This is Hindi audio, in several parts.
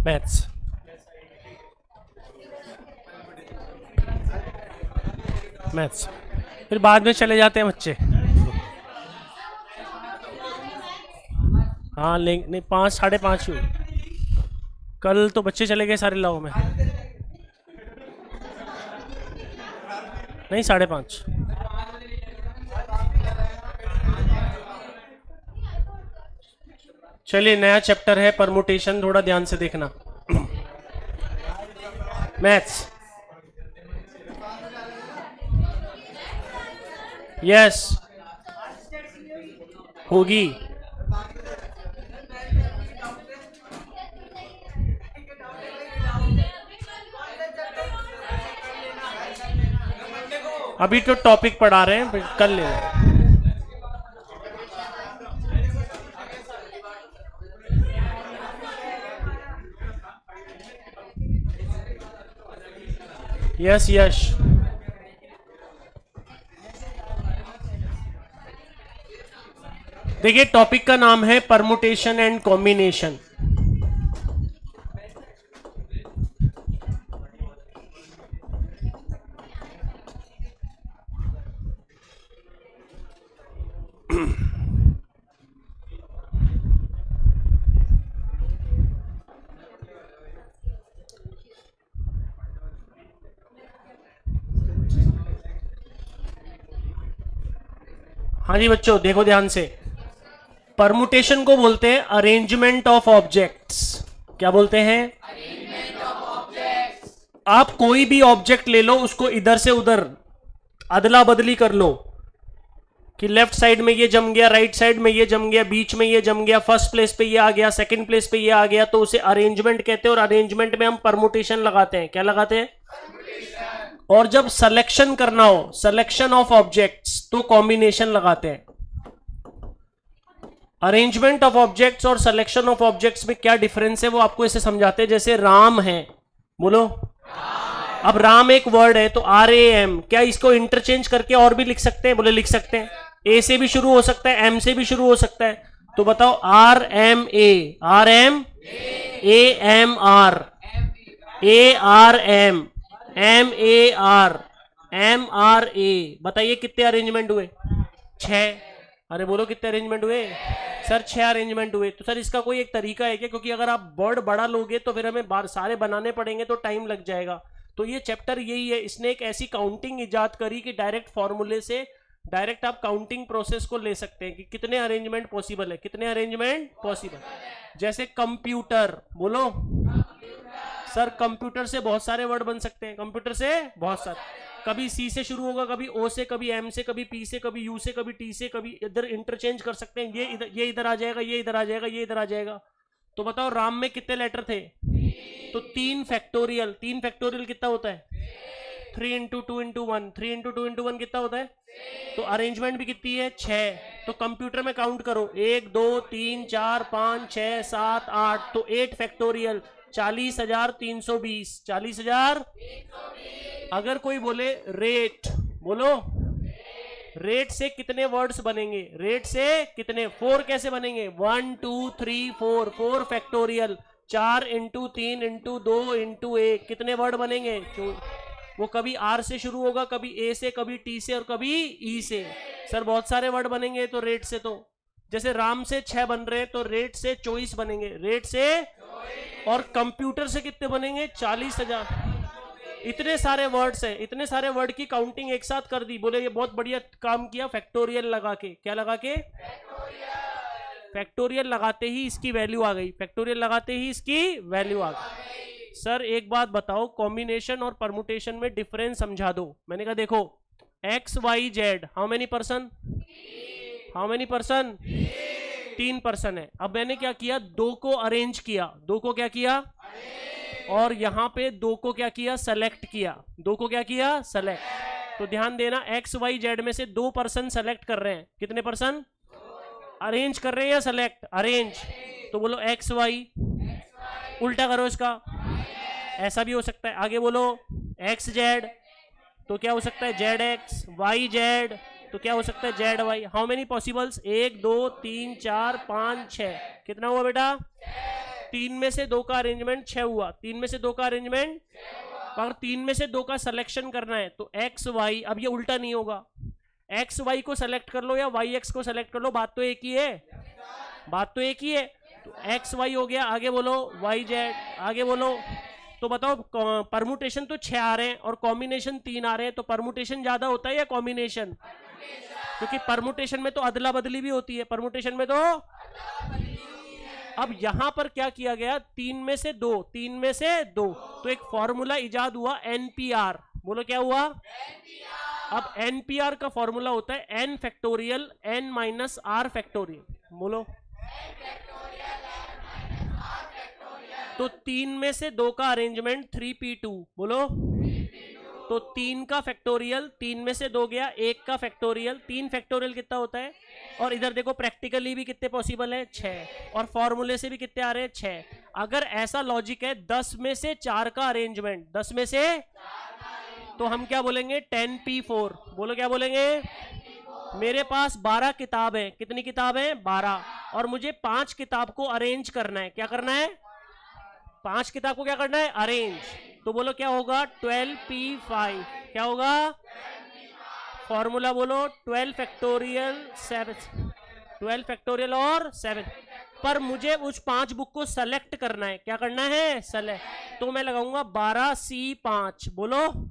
मैथ्स। मैथ्स फिर बाद में चले जाते हैं बच्चे। हाँ ले नहीं, 5 5:30 हुई। कल तो बच्चे चले गए सारे लाओ में। नहीं 5:30। चलिए नया चैप्टर है परमुटेशन, थोड़ा ध्यान से देखना। मैथ्स। यस होगी। अभी तो टॉपिक पढ़ा रहे हैं, कल ले लें। यस यश। देखिए टॉपिक का नाम है परमुटेशन एंड कॉम्बिनेशन। हाँ जी बच्चों देखो ध्यान से, परमुटेशन को बोलते हैं अरेंजमेंट ऑफ ऑब्जेक्ट्स। क्या बोलते हैं? आप कोई भी ऑब्जेक्ट ले लो, उसको इधर से उधर अदला बदली कर लो कि लेफ्ट साइड में ये जम गया, राइट साइड में ये जम गया, बीच में ये जम गया, फर्स्ट प्लेस पे ये आ गया, सेकंड प्लेस पे ये आ गया, तो उसे अरेंजमेंट कहते हैं। और अरेंजमेंट में हम परमुटेशन लगाते हैं। क्या लगाते हैं? और जब सिलेक्शन करना हो, सिलेक्शन ऑफ ऑब्जेक्ट्स, तो कॉम्बिनेशन लगाते हैं। अरेंजमेंट ऑफ ऑब्जेक्ट्स और सिलेक्शन ऑफ ऑब्जेक्ट्स में क्या डिफरेंस है वो आपको इसे समझाते हैं। जैसे राम है, बोलो। अब राम एक वर्ड है तो RAM, क्या इसको इंटरचेंज करके और भी लिख सकते हैं? बोले लिख सकते हैं। A से भी शुरू हो सकता है, M से भी शुरू हो सकता है। तो बताओ RMA, RM AMR ARM MAR MRA। बताइए कितने अरेंजमेंट हुए? 6। अरे बोलो कितने अरेंजमेंट हुए? सर 6 अरेंजमेंट हुए। तो सर इसका कोई एक तरीका है क्या? क्योंकि अगर आप वर्ड बड़ा लोगे तो फिर हमें बार सारे बनाने पड़ेंगे तो टाइम लग जाएगा। तो ये चैप्टर यही है, इसने एक ऐसी काउंटिंग इजाद करी कि डायरेक्ट फॉर्मूले से डायरेक्ट आप काउंटिंग प्रोसेस को ले सकते हैं कि कितने अरेंजमेंट पॉसिबल है, कितने अरेंजमेंट पॉसिबल। जैसे कंप्यूटर, बोलो। सर कंप्यूटर से बहुत सारे वर्ड बन सकते हैं, कंप्यूटर से बहुत सारे। कभी C से शुरू होगा, कभी O से, कभी M से, कभी P से, कभी U से, कभी T से, कभी इधर इंटरचेंज कर सकते हैं। ये इधर आ जाएगा, ये इधर आ जाएगा, ये इधर आ जाएगा। तो बताओ राम में कितने लेटर थे? तो 3 फैक्टोरियल। 3 फैक्टोरियल कितना होता है? 3 इंटू 2 इंटू 1। 3 इंटू 2 इंटू 1 कितना होता है? तो अरेंजमेंट भी कितनी है? 6। तो कंप्यूटर में काउंट करो, 1 2 3 4 5 6 7 8। तो 8 फैक्टोरियल 40,320। 40,000। अगर कोई बोले रेट, बोलो। रेट से कितने वर्ड्स बनेंगे? रेट से कितने? 4 कैसे बनेंगे? 1 2 3 4। 4 फैक्टोरियल 4 इंटू 3 इंटू 2 इंटू 1। कितने वर्ड बनेंगे? वो कभी R से शुरू होगा, कभी A से, कभी T से और कभी E से। सर बहुत सारे वर्ड बनेंगे तो रेट से। तो जैसे राम से 6 बन रहे हैं तो रेट से 24 बनेंगे, रेट से। और कंप्यूटर से कितने बनेंगे? 40,000। इतने सारे वर्ड्स हैं, इतने सारे वर्ड की काउंटिंग एक साथ कर दी। बोले ये बहुत बढ़िया काम किया फैक्टोरियल लगा के। क्या लगा के? फैक्टोरियल लगाते ही इसकी वैल्यू आ गई। फैक्टोरियल लगाते ही इसकी वैल्यू आ गई। सर एक बात बताओ, कॉम्बिनेशन और परमुटेशन में डिफरेंस समझा दो। मैंने कहा देखो XYZ how many person? How many person? 3 person है। अब मैंने क्या किया? 2 को अरेंज किया। 2 को क्या किया? और यहां पे 2 को क्या किया? सेलेक्ट किया। 2 को क्या किया? सेलेक्ट। तो ध्यान देना, XYZ में से 2 पर्सन सेलेक्ट कर रहे हैं। कितने पर्सन? अरेंज कर रहे हैं या सेलेक्ट? अरेंज। तो बोलो XY। उल्टा करो इसका, ऐसा भी हो सकता है। आगे बोलो XZ, तो क्या हो सकता है? ZX। YZ, तो क्या हो सकता है? ZY। How many possibles? 1 2 3 4 5 6। कितना हुआ बेटा? 3 में से 2 का अरेंजमेंट 6 हुआ, 3 में से 2 का अरेंजमेंट, अगर 3 में से 2 का सिलेक्शन करना है तो एक्स वाई, अब ये उल्टा नहीं होगा, एक्स वाई को सेलेक्ट कर लो या वाई एक्स को सेलेक्ट कर लो, बात तो एक ही है, बात तो एक ही है। तो एक्स वाई हो गया, आगे बोलो वाई जेड, आगे बोलो। तो बताओ परमुटेशन तो 6 आ रहे हैं और कॉम्बिनेशन 3 आ रहे हैं, तो परमुटेशन ज्यादा होता है या कॉम्बिनेशन? क्योंकि परमुटेशन में तो अदला बदली भी होती है, परमुटेशन में तो। अब यहां पर क्या किया गया, 3 में से 2, 3 में से 2, तो एक फॉर्मूला इजाद हुआ एनपीआर, बोलो क्या हुआ? अब एनपीआर का फॉर्मूला होता है n factorial N minus are factorial, बोलो। तो 3 में से 2 का अरेंजमेंट 3p2, बोलो। तो 3 का फैक्टोरियल, 3 में से 2 गया, 1 का फैक्टोरियल, 3 फैक्टोरियल कितना होता है? और इधर देखो प्रैक्टिकली भी कितने पॉसिबल है, 6, और फॉर्मूले से भी कितने आ रहे हैं, 6। अगर ऐसा लॉजिक है 10 में से 4 का अरेंजमेंट, 10 में से, तो हम क्या बोलेंगे, 10p4, बोलो क्या बोलेंगे? मेरे पास 12 किताब है, कितनी किताब है? 12, और मुझे 5 किताब को अरेंज करना है, क्या करना है? 5 किताब को क्या करना है? अरेंज। तो बोलो क्या होगा, 12p5, क्या होगा? फॉर्मूला बोलो 12 फैक्टोरियल 7, 12 फैक्टोरियल और 7। पर मुझे उस 5 बुक को सेलेक्ट करना है, क्या करना है? सेलेक्ट। तो मैं लगाऊंगा 12c5, बोलो।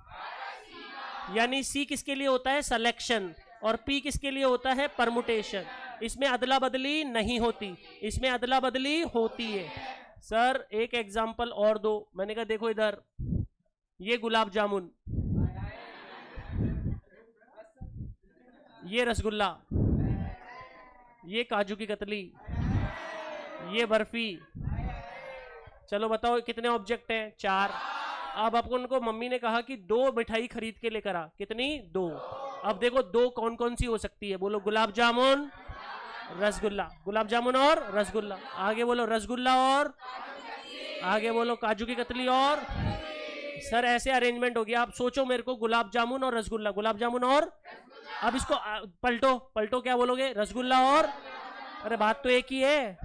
यानी सी किसके लिए होता है? सिलेक्शन, और पी किसके लिए होता है? परमुटेशन। इसमें अदला बदली नहीं होती, इसमें अदला बदली होती है। सर एक एग्जांपल और दो। मैंने कहा देखो इधर, ये गुलाब जामुन, ये रसगुल्ला, ये काजू की कतली, ये बर्फी। चलो बताओ कितने ऑब्जेक्ट हैं? 4। अब आपको उनको मम्मी ने कहा कि 2 मिठाई खरीद के लेकर आ, कितनी? 2। अब देखो 2 कौन कौन सी हो सकती है, बोलो। गुलाब जामुन, रसगुल्ला, गुलाब जामुन और रसगुल्ला, आगे बोलो रसगुल्ला और, आगे बोलो काजू की कतली और। सर ऐसे अरेंजमेंट हो गया, आप सोचो मेरे को, गुलाब जामुन और रसगुल्ला, गुलाब जामुन और, अब इसको पलटो, पलटो, क्या बोलोगे? रसगुल्ला और, अरे बात तो एक ही है,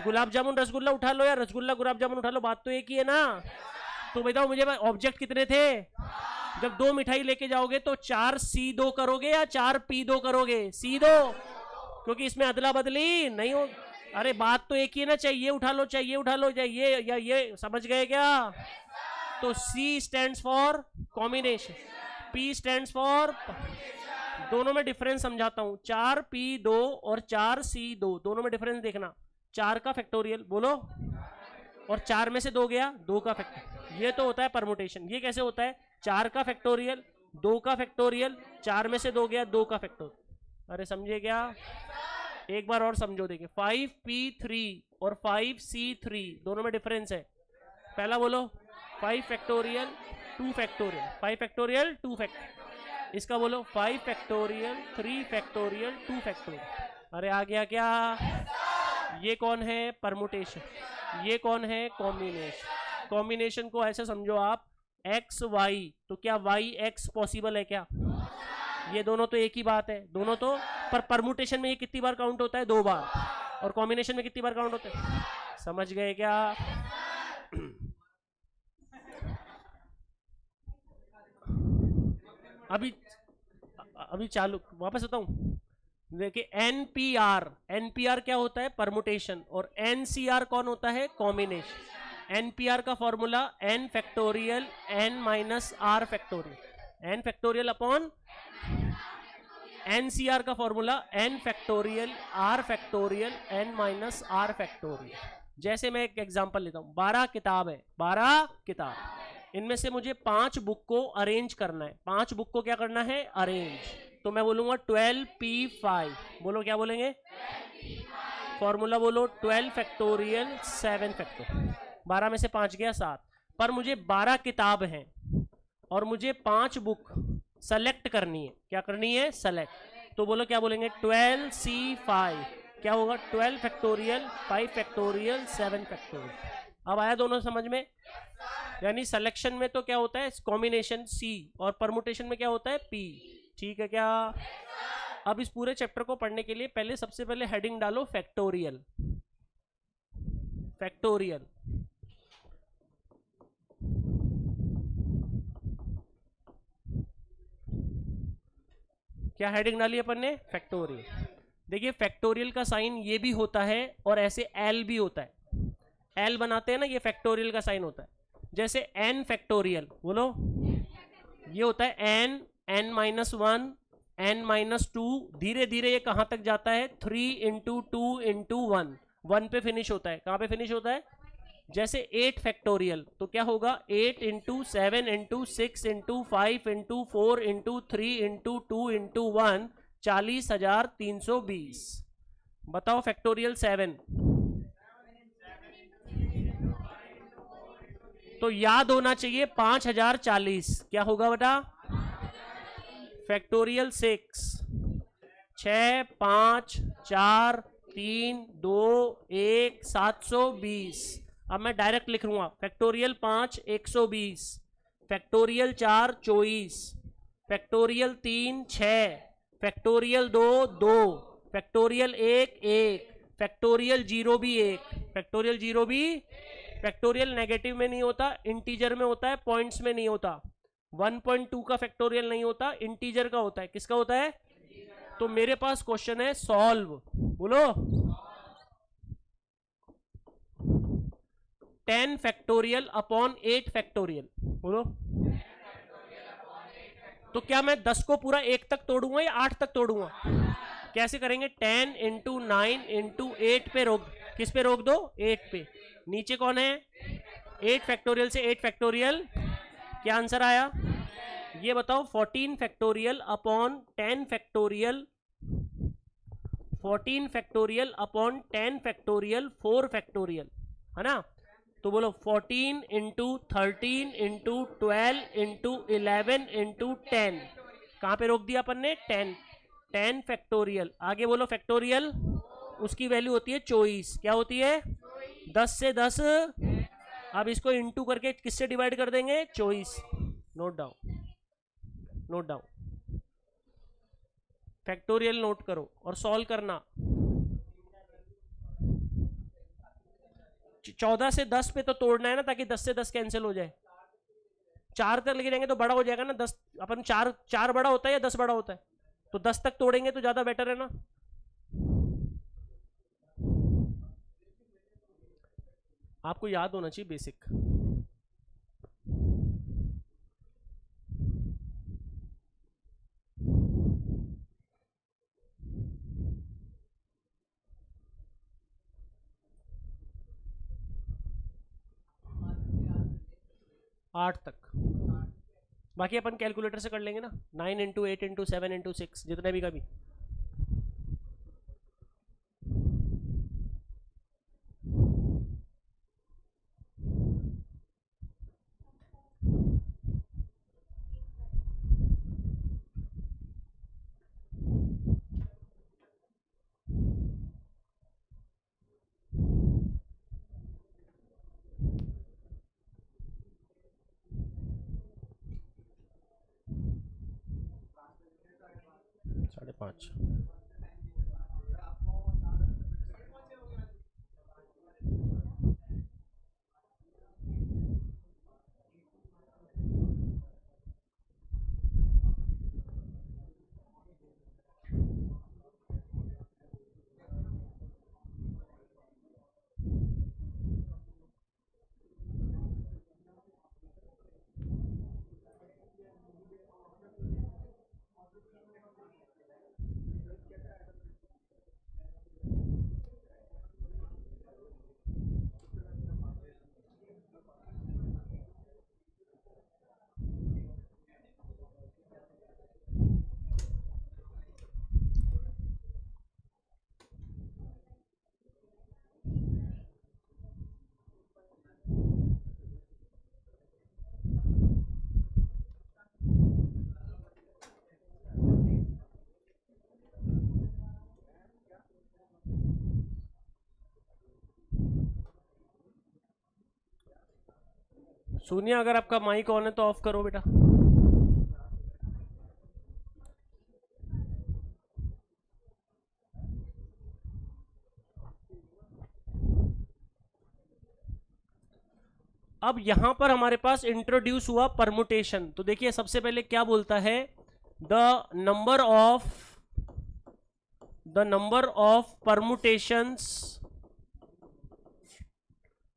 गुलाब जामुन रसगुल्ला उठा लो या रसगुल्ला गुलाब जामुन उठा लो, बात तो एक ही है ना। तो बताओ मुझे ऑब्जेक्ट कितने थे? जब 2 मिठाई लेके जाओगे तो 4c2 करोगे या 4p2 करोगे? c2, क्योंकि इसमें अदला बदली नहीं हो। अरे बात तो एक ही है ना, चाहिए उठा लो, चाहिए उठा लो, चाहिए या ये, समझ गए क्या? तो C stands for combination, P stands for, दोनों में डिफरेंस समझाता हूं, 4p2 और 4c2, दोनों में डिफरेंस देखना। 4 का फैक्टोरियल, बोलो, और 4 में से 2 गया, 2 का फैक्टोरियल, ये तो होता है परमुटेशन। ये कैसे होता है? 4 का फैक्टोरियल, 2 का फैक्टोरियल, 4 में से 2 गया, 2 का फैक्टोरियल। अरे समझे क्या? एक बार और समझो, देखिए 5p3 और 5c3 दोनों में डिफरेंस है। पहला बोलो 5 फैक्टोरियल 2 फैक्टोरियल, 5 फैक्टोरियल 2 फैक्टोरियल, इसका बोलो 5 फैक्टोरियल 3 फैक्टोरियल 2 फैक्टोरियल। अरे आ गया क्या? ये कौन है? परमुटेशन। ये कौन है? कॉम्बिनेशन। कॉम्बिनेशन को ऐसे समझो आप, एक्स वाई, तो क्या वाई एक्स पॉसिबल है क्या? ये दोनों तो एक ही बात है, दोनों तो, पर परमुटेशन में ये कितनी बार काउंट होता है? 2 बार, और कॉम्बिनेशन में कितनी बार काउंट होता है? समझ गए क्या? अभी चालू वापस बताऊं, देखिए एनपीआर, एनपीआर क्या होता है? परमुटेशन, और एनसीआर कौन होता है? कॉम्बिनेशन। एनपीआर का formula N factorial N minus are factorial, N factorial upon, NCR का formula N factorial R factorial N minus are factorial. जैसे मैं एक एग्जांपल लेता हूं, 12 किताब है, 12 किताब, इनमें से मुझे 5 बुक को अरेंज करना है, 5 बुक को क्या करना है? अरेंज। तो मैं बोलूंगा 12p5, बोलो क्या बोलेंगे? फॉर्मूला बोलो 12 फैक्टोरियल 7 फैक्टोरियल, 12 में से 5 गया 7, पर मुझे 12 किताब हैं और मुझे 5 बुक सेलेक्ट करनी है, क्या करनी है? सेलेक्ट। तो बोलो क्या बोलेंगे? 12c5, क्या होगा? 12 फैक्टोरियल 5 फैक्टोरियल 7 फैक्टोरियल। अब आया दोनों समझ में? यानी सिलेक्शन में तो क्या होता है? कॉम्बिनेशन C, और परमुटेशन में क्या होता है? P। ठीक है क्या? अब इस पूरे चैप्टर को पढ़ने के लिए पहले सबसे पहले हेडिंग डालो फैक्टोरियल। फैक्टोरियल। क्या हेडिंग डाली अपन ने? फैक्टोरियल। देखिए फैक्टोरियल का साइन ये भी होता है और ऐसे एल भी होता है, एल बनाते हैं ना, ये फैक्टोरियल का साइन होता है। जैसे एन फैक्टोरियल, बोलो, ये होता है n, n minus one, n minus two, धीरे धीरे ये कहां तक जाता है? 3 × 2 × 1, 1 पे फिनिश होता है। कहां पे फिनिश होता है? जैसे 8 फैक्टोरियल तो क्या होगा? 8 × 7 × 6 × 5 × 4 × 3 × 2 × 1, 40,320। बताओ फैक्टोरियल 7। तो याद होना चाहिए 5040। क्या होगा बेटा? फैक्टोरियल 6, 6, 5, 4, 3, 2, 1, 720। अब मैं डायरेक्ट लिख लूंगा। Factorial 5 120, factorial 4 24, factorial 3 6, factorial 2 2, factorial 1 1, factorial 0 भी 1, फैक्टोरियल 0 भी। फैक्टोरियल नेगेटिव में नहीं होता, इंटीजर में होता है, पॉइंट्स में नहीं होता। 1.2 का फैक्टोरियल नहीं होता, इंटीजर का होता है। किसका होता है? तो मेरे पास क्वेश्चन है, सॉल्व, बोलो। 10 फैक्टोरियल अपॉन 8 फैक्टोरियल, बोलो। तो क्या मैं 10 को पूरा 1 तक तोड़ूंगा या 8 तक तोड़ूंगा? कैसे करेंगे? 10 × 9 × 8 पे रोक, किस पे रोक दो? 8 पे। नीचे कौन है? 8 फैक्टोरियल से 8 फैक्टोरियल, क्या आंसर आया? ये बताओ 14 factorial upon 10 factorial, 14 factorial upon 10 factorial 4 factorial, है ना? तो बोलो 14 × 13 × 12 × 11 × 10। कहां पे रोक दिया अपन ने? 10। 10 फैक्टोरियल, आगे बोलो फैक्टोरियल, उसकी वैल्यू होती है 24। क्या होती है? 10 से 10। अब इसको इंटू करके किससे डिवाइड कर देंगे? 24। Note down, note down, factorial note करो और सॉल्व करना। 14 से 10 पे तो तोड़ना है ना, ताकि 10 से 10 कैंसिल हो जाए। 4 तक लेके जाएंगे तो बड़ा हो जाएगा ना 10। अपन 4 बड़ा होता है या 10 बड़ा होता है? तो 10 तक तोड़ेंगे तो ज्यादा बेटर है ना। आपको याद होना चाहिए बेसिक। आठ तक, बाकी अपन कैलकुलेटर से कर लेंगे ना। 9 × 8 × 7 × 6, जितने भी कभी। साढ़े 5। सोनिया, अगर आपका माइक ऑन है तो ऑफ करो बेटा। अब यहां पर हमारे पास इंट्रोड्यूस हुआ परमुटेशन। तो देखिए सबसे पहले क्या बोलता है, द नंबर ऑफ परमुटेशंस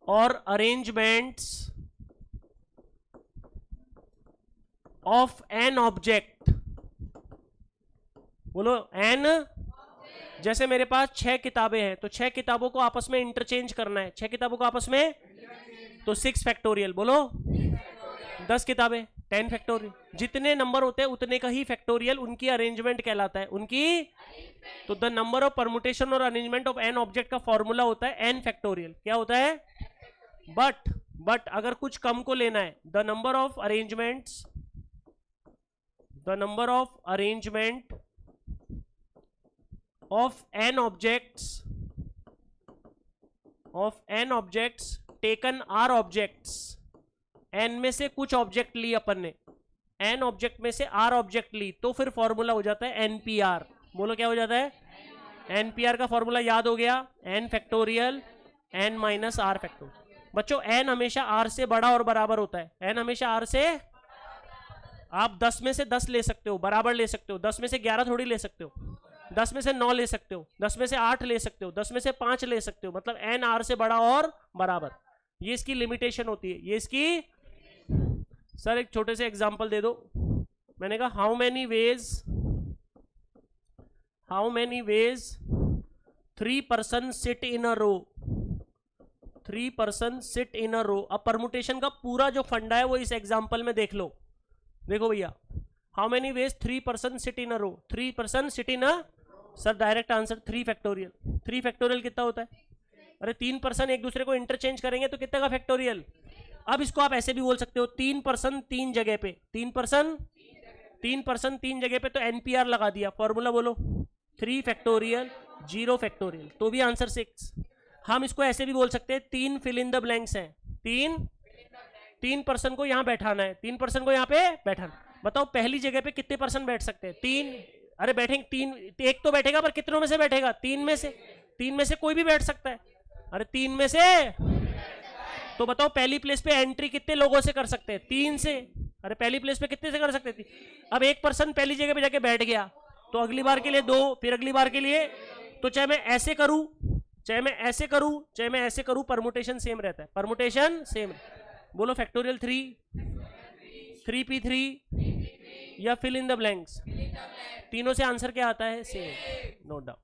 और अरेंजमेंट्स ऑफ एन ऑब्जेक्ट। बोलो एन। जैसे मेरे पास 6 किताबें हैं तो 6 किताबों को आपस में इंटरचेंज करना है, 6 किताबों को आपस में, तो 6 फैक्टोरियल। बोलो 10 किताबें 10 फैक्टोरियल। जितने नंबर होते हैं उतने का ही फैक्टोरियल उनकी अरेंजमेंट कहलाता है, उनकी। तो द नंबर ऑफ परमुटेशन और अरेंजमेंट ऑफ एन ऑब्जेक्ट का फॉर्मूला होता है एन फैक्टोरियल। क्या होता है? बट अगर कुछ कम को लेना है, the number of arrangement of n objects taken r objects. N में से कुछ ऑब्जेक्ट ली अपन ने, एन ऑब्जेक्ट में से आर ऑब्जेक्ट ली, तो फिर फॉर्मूला हो जाता है एनपीआर। बोलो क्या हो जाता है? एनपीआर का फॉर्मूला याद हो गया, n factorial N minus are factorial. बच्चों एन हमेशा आर से बड़ा और बराबर होता है, एन हमेशा आर से। आप 10 में से 10 ले सकते हो, बराबर ले सकते हो, 10 में से 11 थोड़ी ले सकते हो, 10 में से 9 ले सकते हो, 10 में से 8 ले सकते हो, 10 में से 5 ले सकते हो, मतलब एन आर से बड़ा और बराबर। ये इसकी लिमिटेशन होती है, ये इसकी। सर एक छोटे से एग्जांपल दे दो। मैंने कहा how many ways 3 person sit in a row, 3 person sit in a row. अब परमुटेशन का पूरा जो फंडा है वो इस एग्जांपल में देख लो। देखो भैया, how many ways 3 person sit in a row, 3 person sit in a, sir direct answer 3 factorial. 3 factorial कितना होता है? अरे 3 पर्सन एक दूसरे को इंटरचेंज करेंगे तो कितने का फैक्टोरियल? अब इसको आप ऐसे भी बोल सकते हो, 3 पर्सन 3 जगह पे, 3 पर्सन 3 जगह पे, तो एनपीआर लगा दिया। फॉर्मूला बोलो 3 फैक्टोरियल 0 फैक्टोरियल, तो भी आंसर 6। हम इसको ऐसे भी बोल सकते हैं, 3 फिल इन द ब्लैंक्स हैं, 3 पर्सन को यहां बैठाना है, 3 पर्सन को यहां पे बैठाना। बताओ पहली जगह पे कितने पर्सन बैठ सकते हैं? 3। अरे बैठेंगे 3, एक तो बैठेगा पर कितनों में से बैठेगा? 3 में से। 3 में से कोई भी बैठ सकता है। अरे 3 में से, तो बताओ पहली प्लेस पे एंट्री कितने लोगों से कर सकते हैं? 3 से। अरे पहली प्लेस पे कितने से कर सकते थे? अब एक पर्सन पहली जगह पे जाके बैठ गया तो अगली बार के लिए 2, फिर अगली बार के लिए, तो चाहे मैं ऐसे करूं, चाहे मैं ऐसे करूं, चाहे मैं ऐसे करूं, परमुटेशन सेम रहता है, परमुटेशन सेम। बोलो फैक्टोरियल 3p3 या फिल इन द ब्लैंक्स, तीनों से आंसर क्या आता है? Same, no doubt.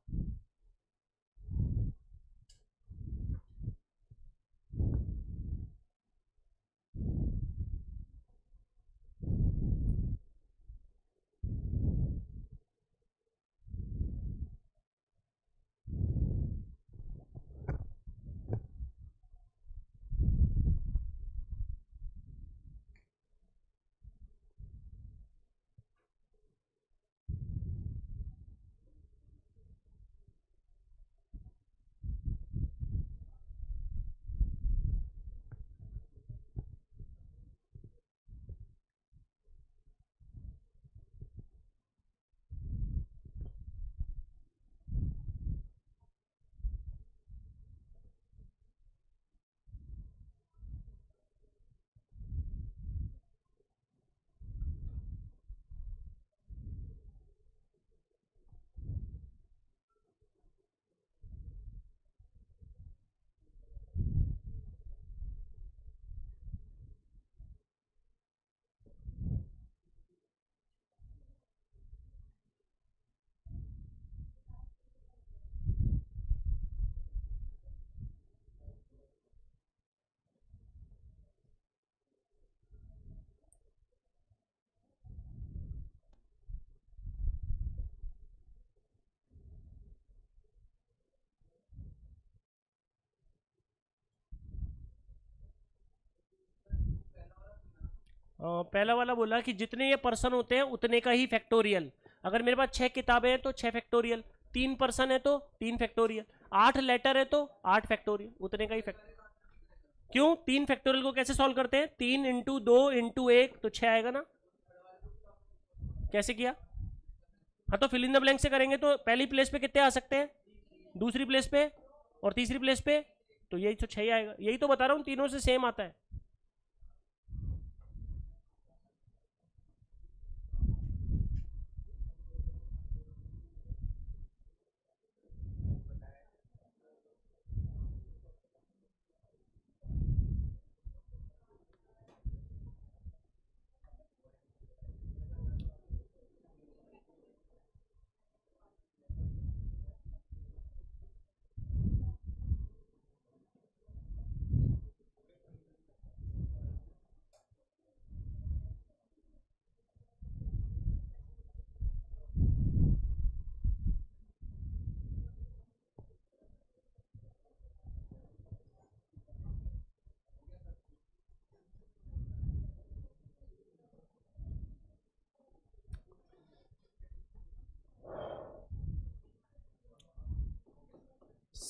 पहला वाला बोला कि जितने ये पर्सन होते हैं उतने का ही फैक्टोरियल। अगर मेरे पास 6 किताबें हैं तो 6 फैक्टोरियल, 3 पर्सन है तो 3 फैक्टोरियल, 8 लेटर है तो 8 फैक्टोरियल, उतने का ही फैक्टोरियल। क्यों? 3 फैक्टोरियल को कैसे सॉल्व करते हैं? 3 इंटू 2 इंटू 1 तो 6 आएगा ना। कैसे किया? हाँ तो फिल इन द ब्लैंक से करेंगे तो पहली प्लेस पे कितने आ सकते हैं, दूसरी प्लेस पे और तीसरी प्लेस पे, तो यही तो 6 आएगा। यही तो बता रहा हूँ, तीनों से सेम आता है।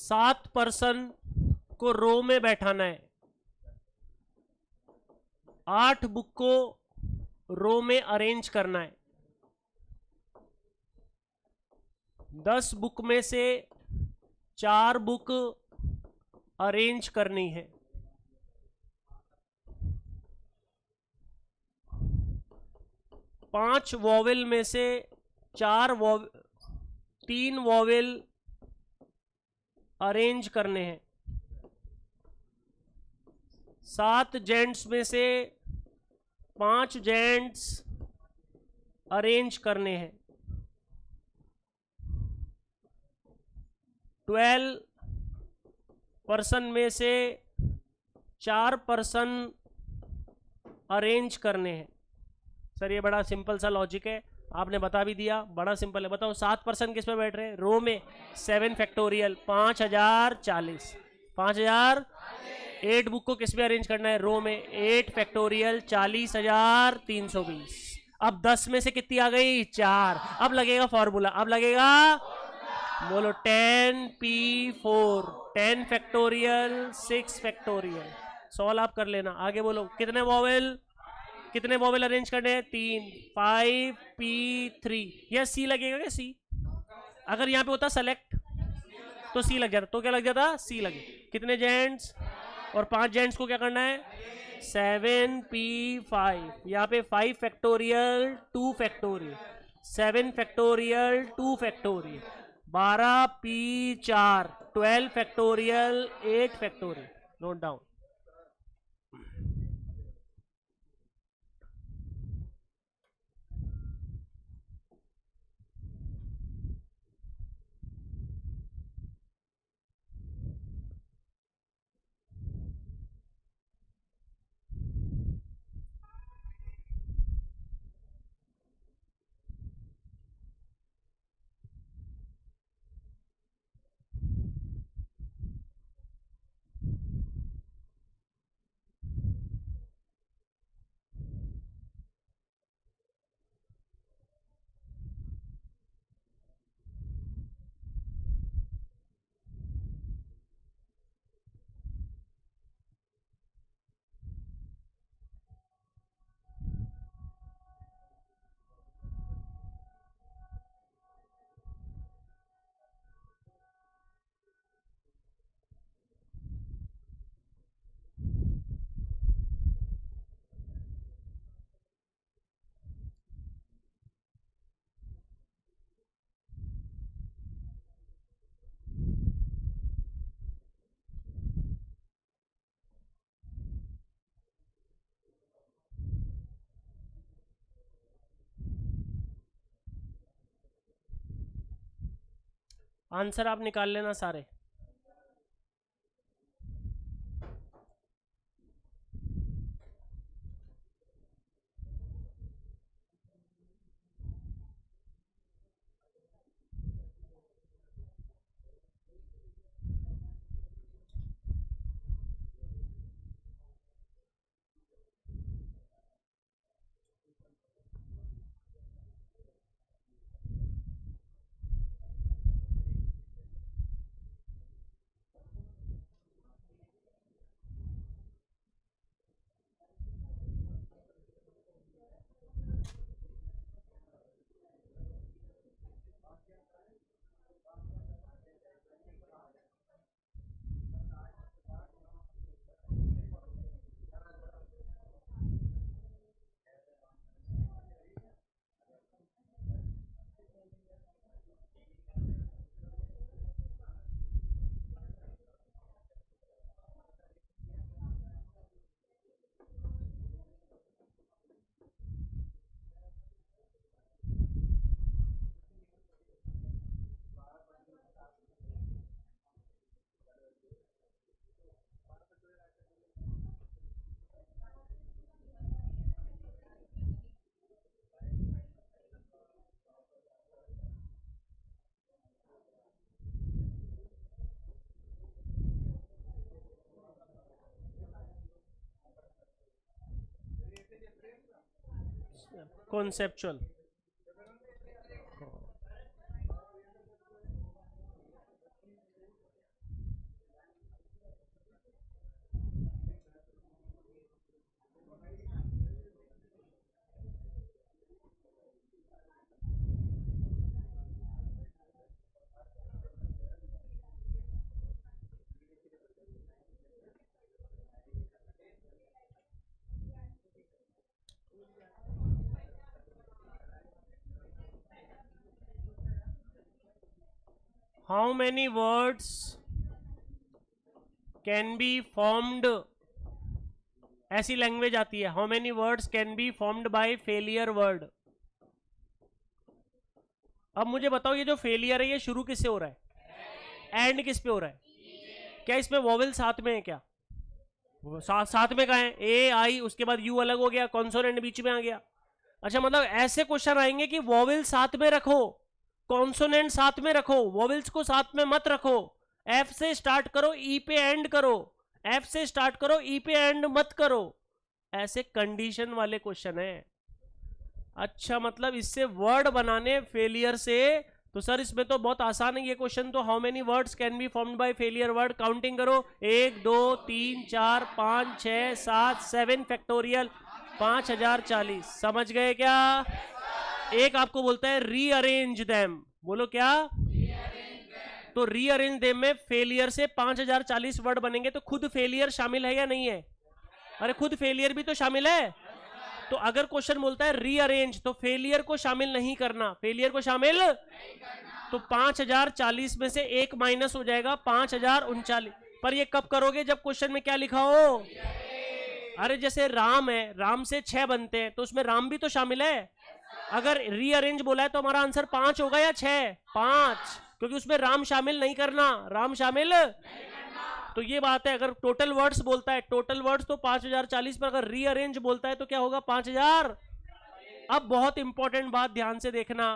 7 पर्सन को रो में बैठाना है, 8 बुक को रो में अरेंज करना है, 10 बुक में से 4 बुक अरेंज करनी है, 5 वॉवेल में से 3 वॉवेल अरेंज करने हैं, 7 जेंट्स में से 5 जेंट्स अरेंज करने हैं, 12 पर्सन में से 4 पर्सन अरेंज करने हैं। सर ये बड़ा सिंपल सा लॉजिक है, आपने बता भी दिया, बड़ा सिंपल है। बताओ 7 पर्सन किस में बैठ रहे हैं? रो में। 7 फैक्टोरियल 5040, 5000। 8 बुक को किस में अरेंज करना है? रो में। 8 फैक्टोरियल 40320। अब 10 में से कितनी आ गई? 4। अब लगेगा फॉर्मूला, अब लगेगा, बोलो 10p4, 10 फैक्टोरियल 6 फैक्टोरियल। सॉल्व आप कर लेना। आगे बोलो कितने वॉवेल अरेंज करने हैं? 3। 5p3। यह सी लगेगा क्या? सी। अगर यहाँ पे होता सेलेक्ट तो सी लग जाता, तो क्या लग जाता? सी लगे। कितने जेंट्स? और 5 जेंट्स को क्या करना है? 7p5। यहाँ पे 5 factorial 2 factorial, 7 factorial 2 factorial, 12p4, 12 factorial 8 factorial. Note down. Answer आप निकाल लेना सारे। Conceptual. How many words can be formed, ऐसी लैंग्वेज आती है, how many words can be formed by failure word. अब मुझे बताओ ये जो फेलियर है ये शुरू किससे हो रहा है, एंड किस पे हो रहा है, क्या इसमें वॉवेल साथ में है क्या, साथ में कहा है, ए आई, उसके बाद यू अलग हो गया, कॉन्सोनेंट बीच में आ गया। अच्छा, मतलब ऐसे क्वेश्चन आएंगे कि वॉवेल साथ में रखो, कॉन्सोनेंट साथ में रखो, वॉवेल्स को साथ में मत रखो, एफ से स्टार्ट करो ई पे एंड करो, एफ से स्टार्ट करो ई पे एंड मत करो, ऐसे कंडीशन वाले क्वेश्चन है। अच्छा, मतलब इससे वर्ड बनाने फेलियर से, तो सर इसमें तो बहुत आसान है ये क्वेश्चन, तो how many words can be formed by failure word, counting करो, 1 2 3 4 5 6 7 7 फैक्टोरियल 5040। समझ गए क्या? एक आपको बोलता है रीअरेंज देम, बोलो क्या? तो रीअरेंज देम में फेलियर से 5040 वर्ड बनेंगे, तो खुद फेलियर शामिल है या नहीं है? अरे खुद फेलियर भी तो शामिल है। तो अगर क्वेश्चन बोलता है रीअरेंज, तो फेलियर को शामिल नहीं करना, फेलियर को शामिल तो 5040 में से एक माइनस हो जाएगा 5039। पर ये कब करोगे? जब क्वेश्चन में क्या लिखा हो। अरे जैसे राम है, राम से 6 बनते हैं, तो उसमें राम भी तो शामिल है। अगर रीअरेंज बोला है तो हमारा आंसर 5 होगा या 6? 5, क्योंकि उसमें राम शामिल नहीं करना, राम शामिल। तो ये बात है, अगर टोटल वर्ड्स बोलता है, टोटल वर्ड्स तो 5040, पर अगर रीअरेंज बोलता है तो क्या होगा? 5000। अब बहुत इंपॉर्टेंट बात ध्यान से देखना,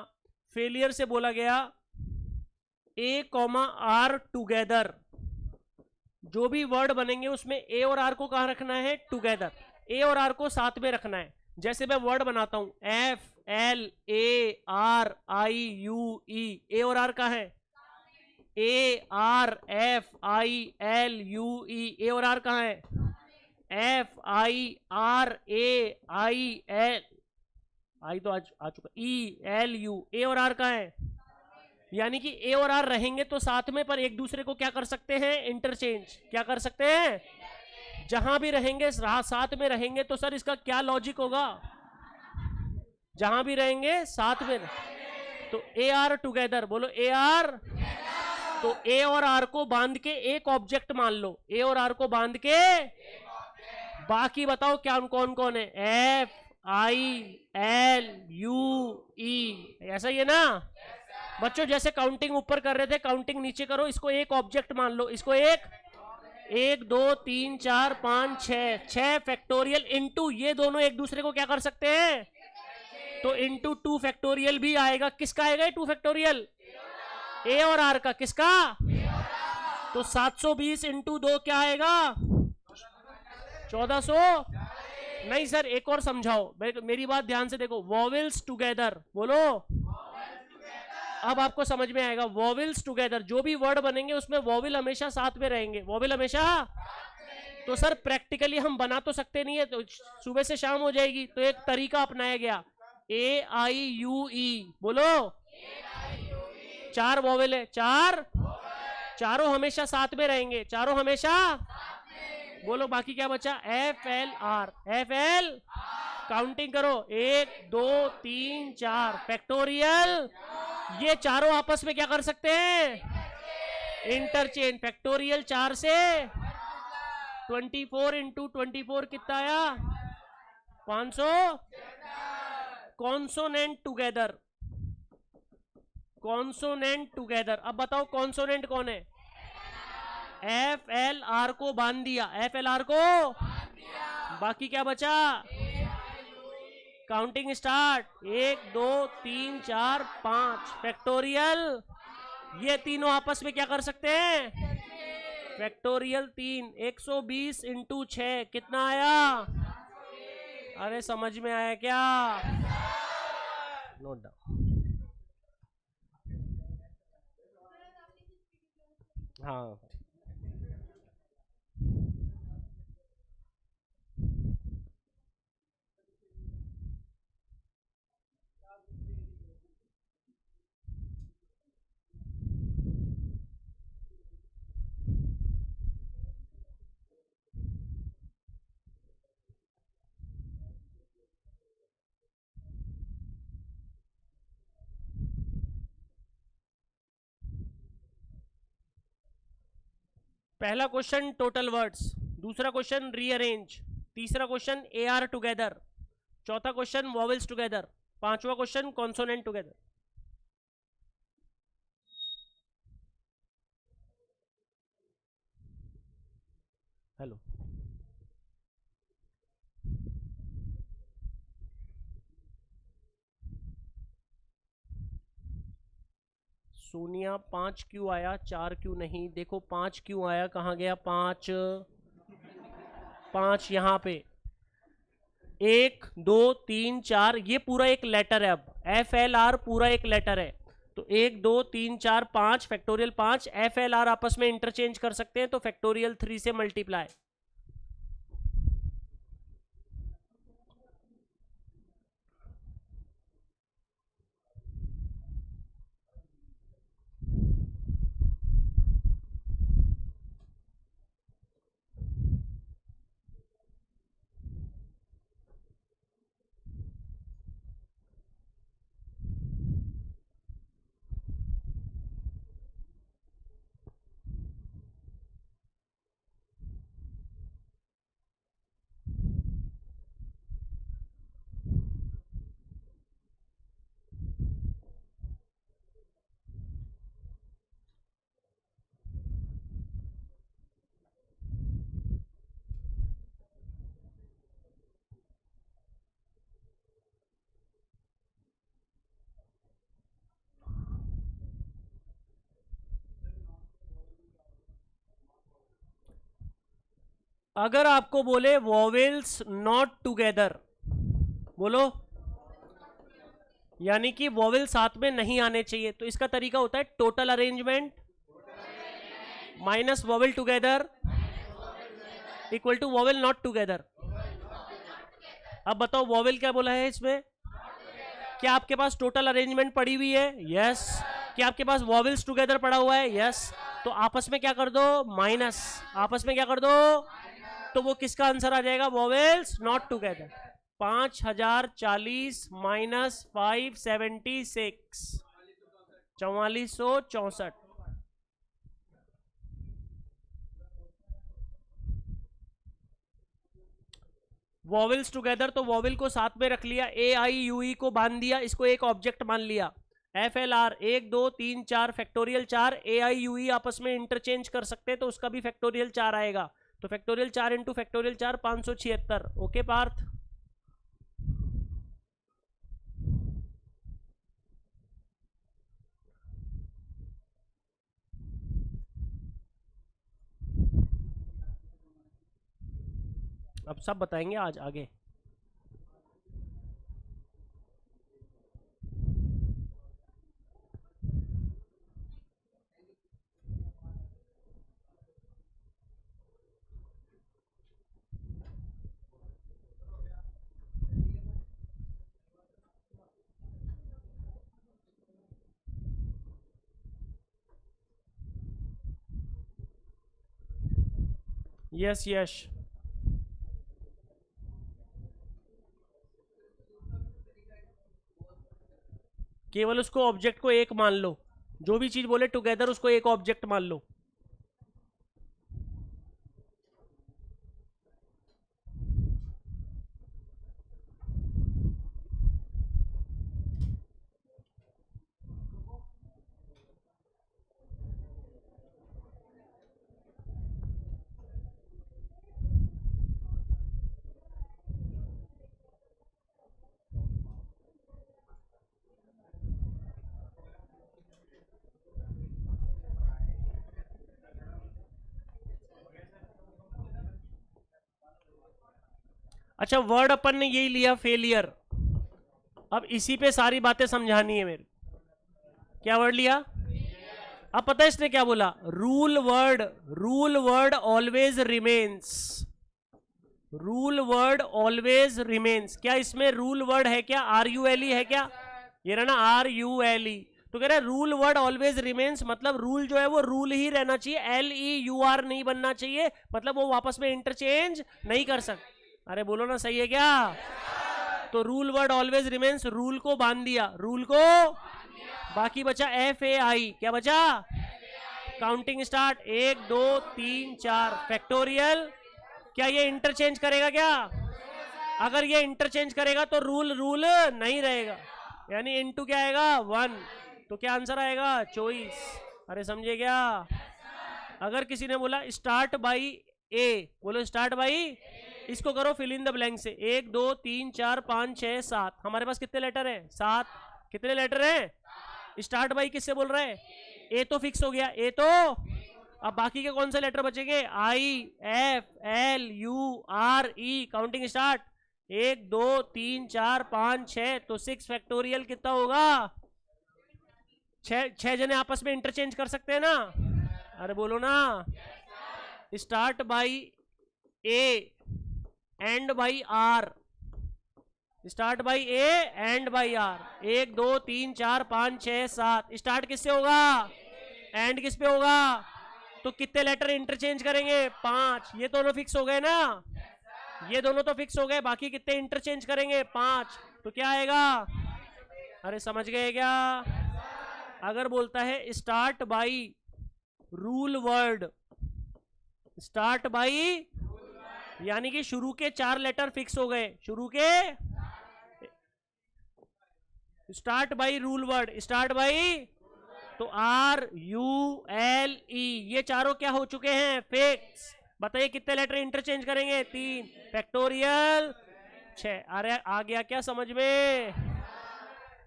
फेलियर से बोला गया ए कॉमा आर टूगेदर, जो भी वर्ड बनेंगे उसमें ए और आर को कहां रखना है? टूगेदर, ए और आर को साथ में रखना है। जैसे मैं वर्ड बनाता हूं F L A R I U E, A और आर कहां है? A R F I L U E, A और आर कहां है? F I R A I L, I तो आ चुका, ई एल यू, ए और आर कहां है? यानी कि ए और आर रहेंगे तो साथ में, पर एक दूसरे को क्या कर सकते हैं? इंटरचेंज। क्या कर सकते हैं? जहां भी रहेंगे साथ में रहेंगे, तो सर इसका क्या लॉजिक होगा? जहां भी रहेंगे साथ में, तो ए आर टुगेदर, बोलो ए आर। तो ए और आर को बांध के एक ऑब्जेक्ट मान लो, ए और आर को बांध के, बाकी बताओ क्या कौन कौन है? एफ आई एल यू ई, ऐसा ही है ना बच्चों? जैसे काउंटिंग ऊपर कर रहे थे, काउंटिंग नीचे करो, इसको एक ऑब्जेक्ट मान लो, इसको एक 1 2 3 4 5 6 फैक्टोरियल इनटू, ये दोनों एक दूसरे को क्या कर सकते हैं? तो इनटू 2 फैक्टोरियल भी आएगा। किसका आएगा 2 फैक्टोरियल? ए और आर का। किसका? तो 720 इंटू 2 क्या आएगा? 1400। नहीं सर, एक और समझाओ, मेरी बात ध्यान से देखो, वॉवेल्स टुगेदर, बोलो। अब आपको समझ में आएगा, वॉवेल्स टुगेदर, जो भी वर्ड बनेंगे उसमें वॉवेल हमेशा साथ में रहेंगे, वॉवेल हमेशा। तो सर प्रैक्टिकली हम बना तो सकते नहीं है, तो सुबह से शाम हो जाएगी, तो एक तरीका अपनाया गया, ए आई यू ई, बोलो। 4 वॉवेल है, चारों हमेशा साथ में रहेंगे, चारों हमेशा। बोलो बाकी क्या बचा? F L R, F L, counting करो, 1 2 3 4 फैक्टोरियल, ये चारों आपस में क्या कर सकते हैं? इंटरचेंज। फैक्टोरियल 4 से 24 इंटू 24 कितना आया? 500। Consonant together, consonant together. अब बताओ कॉन्सोनेंट कौन है? एफ एल आर को बांध दिया, एफ एल आर को, बाकी क्या बचा? काउंटिंग स्टार्ट, 1 2 3 4 5 फैक्टोरियल, ये तीनों आपस में क्या कर सकते हैं? फैक्टोरियल 3, 120 इंटू 6 कितना आया? अरे समझ में आया क्या? Note down. हाँ, पहला क्वेश्चन टोटल वर्ड्स, दूसरा क्वेश्चन रीअरेंज, तीसरा क्वेश्चन AR टुगेदर, चौथा क्वेश्चन वॉवेल्स टुगेदर, पांचवा question consonant together. Hello, Sonia 5 क्यों आया, 4 क्यों नहीं? देखो 5 क्यों आया, कहाँ गया 5? 5 यहाँ पे 1 2 3 4, ये पूरा एक लेटर है। अब FLR पूरा एक लेटर है, तो 1 2 3 4 5 फैक्टोरियल 5, FLR आपस में इंटरचेंज कर सकते हैं, तो फैक्टोरियल 3 से मल्टीप्लाई। अगर आपको बोले वॉवेल्स नॉट टुगेदर, बोलो, यानी कि वॉवेल साथ में नहीं आने चाहिए, तो इसका तरीका होता है total arrangement minus vowel together equal to vowel not together. अब बताओ वॉवेल क्या बोला है इसमें? क्या आपके पास टोटल अरेंजमेंट पड़ी हुई है? यस। क्या आपके पास वॉवेल्स टुगेदर पड़ा हुआ है? यस। तो आपस में क्या कर दो? माइनस। आपस में क्या कर दो? तो वो किसका आंसर आ जाएगा? Vowels not together. 5040 minus 576, 4464। Vowels together, तो वॉवेल को साथ में रख लिया, AIUE को बांध दिया, इसको एक ऑब्जेक्ट मान लिया। FLR 1 2 3 4 फैक्टोरियल 4, AIUE आपस में इंटरचेंज कर सकते हैं, तो उसका भी फैक्टोरियल 4 आएगा, तो factorial 4 into factorial 4 576। Okay Parth? अब सब बताएंगे आज आगे। यस यश, केवल उसको ऑब्जेक्ट को एक मान लो, जो भी चीज बोले टुगेदर उसको एक ऑब्जेक्ट मान लो। अच्छा, वर्ड अपन ने यही लिया फेलियर, अब इसी पे सारी बातें समझानी है मेरे। क्या वर्ड लिया? अब पता है इसने क्या बोला? Rule word, rule word always remains, rule word always remains. क्या इसमें रूल वर्ड है क्या? RULE है क्या? ये रहा ना RULE, तो कह रहा है रूल वर्ड ऑलवेज रिमेन्स, मतलब रूल जो है वो रूल ही रहना चाहिए, LEUR नहीं बनना चाहिए, मतलब वो वापस में इंटरचेंज नहीं कर सकते। अरे बोलो ना, सही है क्या? तो rule word always remains, rule को बांध दिया, रूल को, बाकी बचा FAI, क्या बचा? Counting start, 1 2 3 4 factorial. क्या ये इंटरचेंज करेगा क्या? अगर ये इंटरचेंज करेगा तो रूल नहीं रहेगा, यानी इनटू क्या आएगा 1, तो क्या आंसर आएगा 24। अरे समझे क्या? अगर किसी ने बोला स्टार्ट बाई ए, बोलो स्टार्ट बाई, इसको करो फिल इन द ब्लैंक से, 1 2 3 4 5 6 7, हमारे पास कितने लेटर हैं? 7। कितने लेटर हैं? स्टार्ट बाई किससे बोल रहे हैं? ए तो फिक्स हो गया, ए तो, अब बाकी के कौन से लेटर बचेंगे? I F L U R E, counting start, 1 2 3 4 5 6, तो 6 फैक्टोरियल कितना होगा? 6 जने आपस में इंटरचेंज कर सकते हैं ना? अरे बोलो ना। Start by A end by R, start by A end by R, 1 2 3 4 5 6 7, start किससे होगा? एंड किस पे होगा? तो कितने लेटर इंटरचेंज करेंगे? 5। ये दोनों फिक्स हो गए ना, ये दोनों तो फिक्स हो गए, बाकी कितने इंटरचेंज करेंगे? 5। तो क्या आएगा? अरे समझ गए क्या? अगर बोलता है start by rule word, start by यानी कि शुरू के 4 लेटर फिक्स हो गए, शुरू के, start by rule word, start by, तो आर यू एल ई, ये चारों क्या हो चुके हैं? फिक्स। बताइए कितने लेटर इंटरचेंज करेंगे? 3 फैक्टोरियल 6। अरे आ गया क्या समझ में?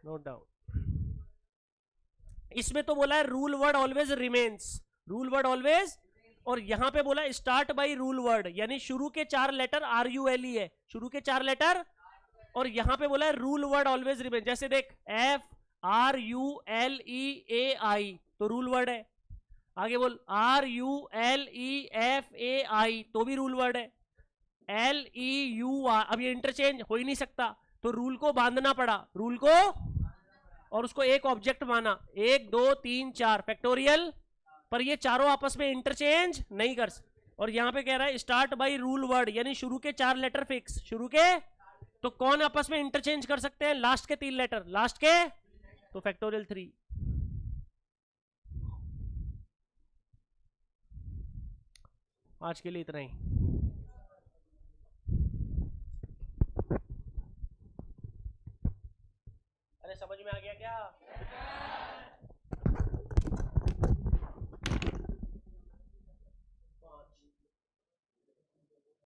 Note down. इसमें तो बोला है rule word always remains, rule word always, और यहां पे बोला स्टार्ट बाई रूल वर्ड, यानी शुरू के 4 letter R U L E है, शुरू के 4 लेटर, और यहां पे बोला है रूल वर्ड ऑलवेज रिमेन। जैसे देख F R U L E A I, तो रूल वर्ड है। आगे बोल R U L E F A I, तो भी रूल वर्ड है। एल ई यू आर, अब ये इंटरचेंज हो ही नहीं सकता, तो रूल को बांधना पड़ा, रूल को, और उसको एक ऑब्जेक्ट माना, 1 2 3 4 फैक्टोरियल, पर ये चारों आपस में इंटरचेंज नहीं कर सकते। और यहां पे कह रहा है स्टार्ट बाई रूल वर्ड, यानी शुरू के 4 लेटर फिक्स, शुरू के, तो कौन आपस में इंटरचेंज कर सकते हैं? लास्ट के 3 लेटर, लास्ट के, तो फैक्टोरियल 3। आज के लिए इतना ही। अरे समझ में आ गया क्या?